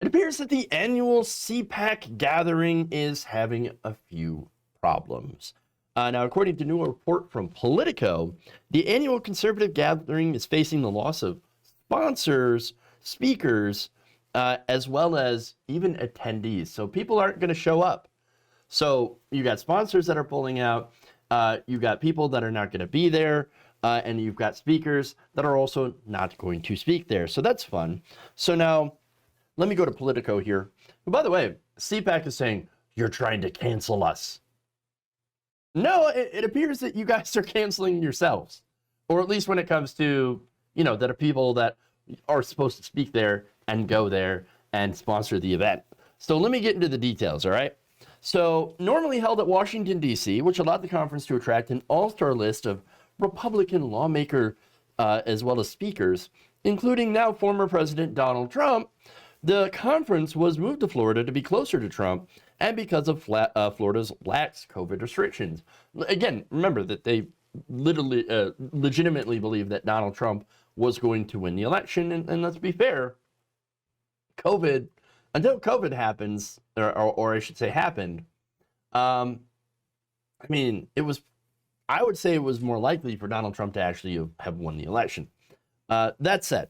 It appears that the annual CPAC gathering is having a few problems. Now, according to a new report from Politico, the annual conservative gathering is facing the loss of sponsors, speakers, as well as even attendees. So people aren't going to show up. So you got sponsors that are pulling out. You got people that are not going to be there. And you've got speakers that are also not going to speak there. So that's fun. So now, let me go to Politico here. And by the way, CPAC is saying, you're trying to cancel us. No, it appears that you guys are canceling yourselves. Or at least when it comes to, that are people that are supposed to speak there and go there and sponsor the event. So let me get into the details, all right? So normally held at Washington, D.C., which allowed the conference to attract an all-star list of Republican lawmaker as well as speakers, including now former President Donald Trump, the conference was moved to Florida to be closer to Trump and because of Florida's lax COVID restrictions. Again, remember that they literally, legitimately believe that Donald Trump was going to win the election. And let's be fair, until COVID happens, or I should say happened, I would say it was more likely for Donald Trump to actually have won the election. That said,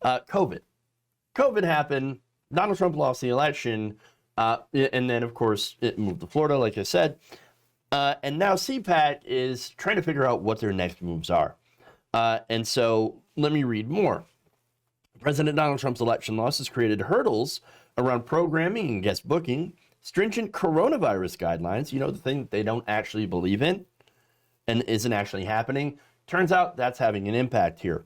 COVID happened, Donald Trump lost the election, and then, of course, it moved to Florida, like I said. And now CPAC is trying to figure out what their next moves are. And so let me read more. President Donald Trump's election loss has created hurdles around programming and guest booking, stringent coronavirus guidelines, the thing that they don't actually believe in and isn't actually happening. Turns out that's having an impact here.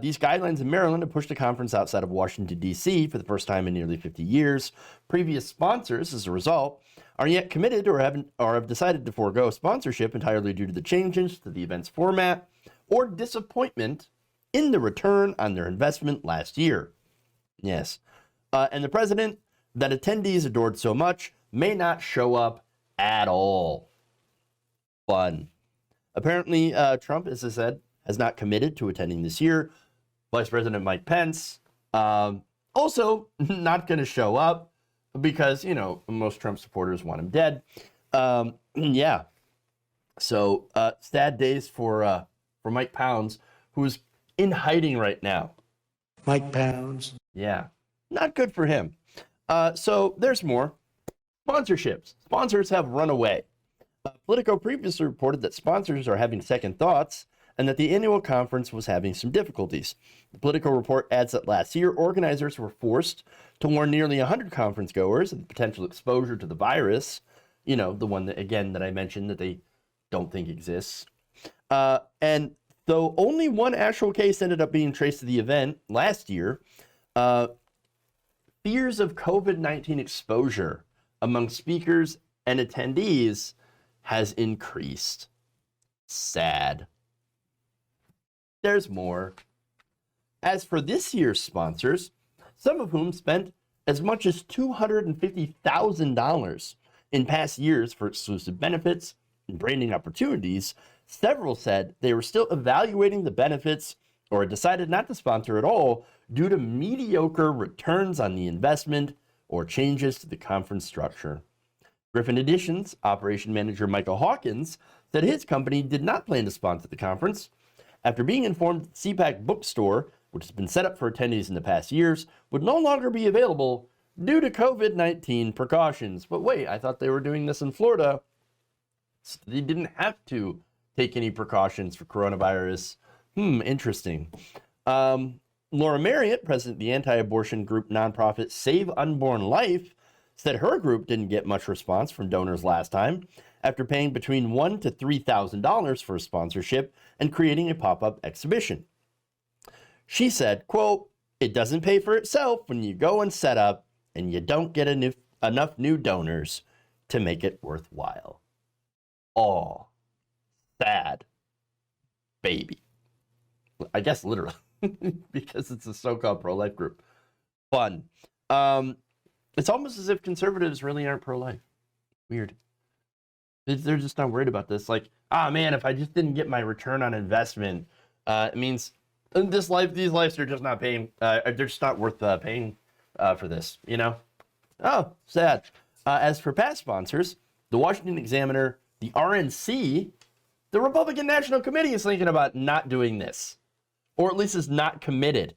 These guidelines in Maryland have pushed the conference outside of Washington, D.C. for the first time in nearly 50 years. Previous sponsors, as a result, are yet committed or have decided to forego sponsorship entirely due to the changes to the event's format or disappointment in the return on their investment last year. Yes. And the president that attendees adored so much may not show up at all. Fun. Apparently, Trump, as I said, has not committed to attending this year. Vice President Mike Pence, also not going to show up because, most Trump supporters want him dead. Yeah. So sad days for Mike Pounds, who's in hiding right now. Mike Pounds. Yeah, not good for him. So there's more. Sponsorships. Sponsors have run away. Politico previously reported that sponsors are having second thoughts and that the annual conference was having some difficulties. The Politico report adds that last year, organizers were forced to warn nearly 100 conference goers of the potential exposure to the virus, the one that I mentioned that they don't think exists. And though only one actual case ended up being traced to the event last year, fears of COVID-19 exposure among speakers and attendees has increased. Sad. There's more. As for this year's sponsors, some of whom spent as much as $250,000 in past years for exclusive benefits and branding opportunities, several said they were still evaluating the benefits or decided not to sponsor at all due to mediocre returns on the investment or changes to the conference structure. Griffin Editions operation manager Michael Hawkins said his company did not plan to sponsor the conference after being informed that the CPAC bookstore, which has been set up for attendees in the past years, would no longer be available due to COVID-19 precautions. But wait, I thought they were doing this in Florida. So they didn't have to take any precautions for coronavirus. Interesting. Laura Marriott, president of the anti-abortion group nonprofit Save Unborn Life, said her group didn't get much response from donors last time after paying between $1,000 to $3,000 for a sponsorship and creating a pop-up exhibition. She said, quote, "It doesn't pay for itself when you go and set up and you don't get enough new donors to make it worthwhile." Oh, sad baby. I guess literally, because it's a so-called pro-life group. Fun. It's almost as if conservatives really aren't pro-life. Weird. They're just not worried about this. Like, man, if I just didn't get my return on investment, it means these lives are just not paying. They're just not worth paying for this, you know? Oh, sad. As for past sponsors, the Washington Examiner, the RNC, the Republican National Committee is thinking about not doing this, or at least is not committed.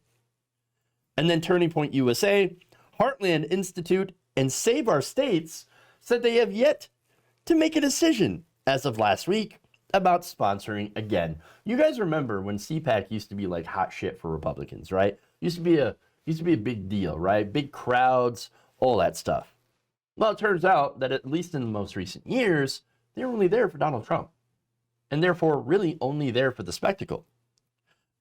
And then Turning Point USA, Heartland Institute, and Save Our States said they have yet to make a decision as of last week about sponsoring again. You guys remember when CPAC used to be like hot shit for Republicans, right? Used to be a big deal, right? Big crowds, all that stuff. Well, it turns out that at least in the most recent years, they're only there for Donald Trump, and therefore really only there for the spectacle.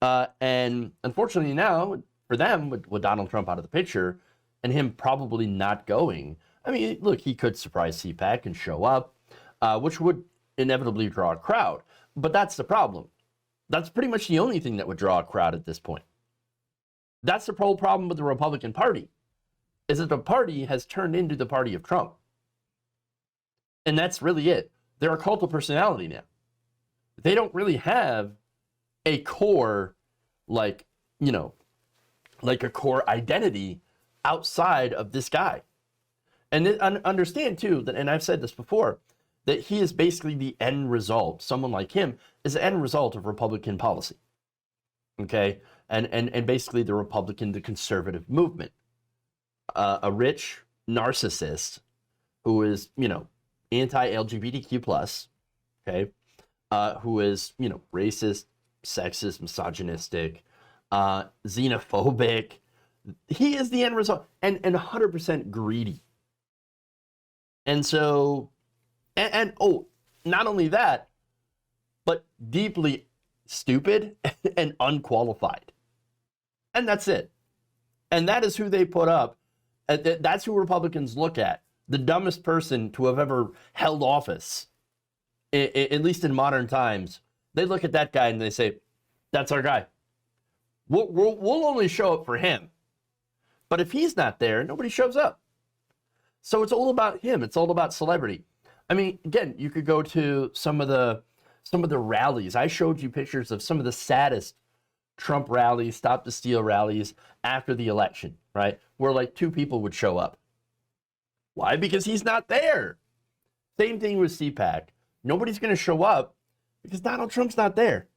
And unfortunately now, for them, with Donald Trump out of the picture and him probably not going, I mean, look, he could surprise CPAC and show up, which would inevitably draw a crowd. But that's the problem. That's pretty much the only thing that would draw a crowd at this point. That's the whole problem with the Republican Party, is that the party has turned into the party of Trump. And that's really it. They're a cult of personality now. They don't really have a core, like a core identity outside of this guy. And understand too that, and I've said this before, that he is basically the end result. Someone like him is the end result of Republican policy. Okay? And basically the conservative movement. A rich narcissist who is, anti-LGBTQ+, okay? Who is, racist, sexist, misogynistic, xenophobic. He is the end result, and 100% greedy. And so, not only that, but deeply stupid and unqualified. And that's it. And that is who they put up. That's who Republicans look at. The dumbest person to have ever held office, at least in modern times. They look at that guy and they say, that's our guy. We'll only show up for him. But if he's not there, nobody shows up. So it's all about him. It's all about celebrity. I mean, again, you could go to some of the rallies. I showed you pictures of some of the saddest Trump rallies, Stop the Steal rallies after the election, right? Where like 2 people would show up. Why? Because he's not there. Same thing with CPAC. Nobody's going to show up because Donald Trump's not there.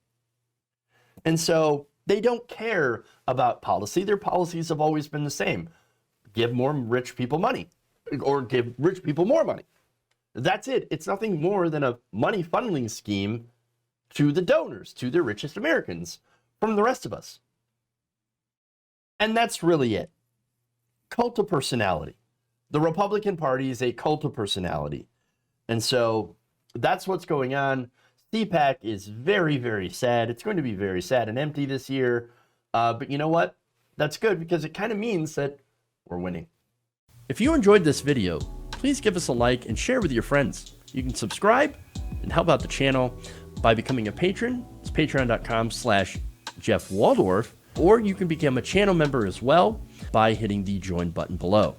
And so they don't care about policy. Their policies have always been the same. Give more rich people money, or give rich people more money. That's it. It's nothing more than a money funneling scheme to the donors, to the richest Americans from the rest of us. And that's really it. Cult of personality. The Republican Party is a cult of personality. And so that's what's going on. CPAC is very, very sad. It's going to be very sad and empty this year. But you know what? That's good, because it kind of means that we're winning. If you enjoyed this video, please give us a like and share with your friends. You can subscribe and help out the channel by becoming a patron. It's patreon.com/Jeff Waldorf, or you can become a channel member as well by hitting the join button below.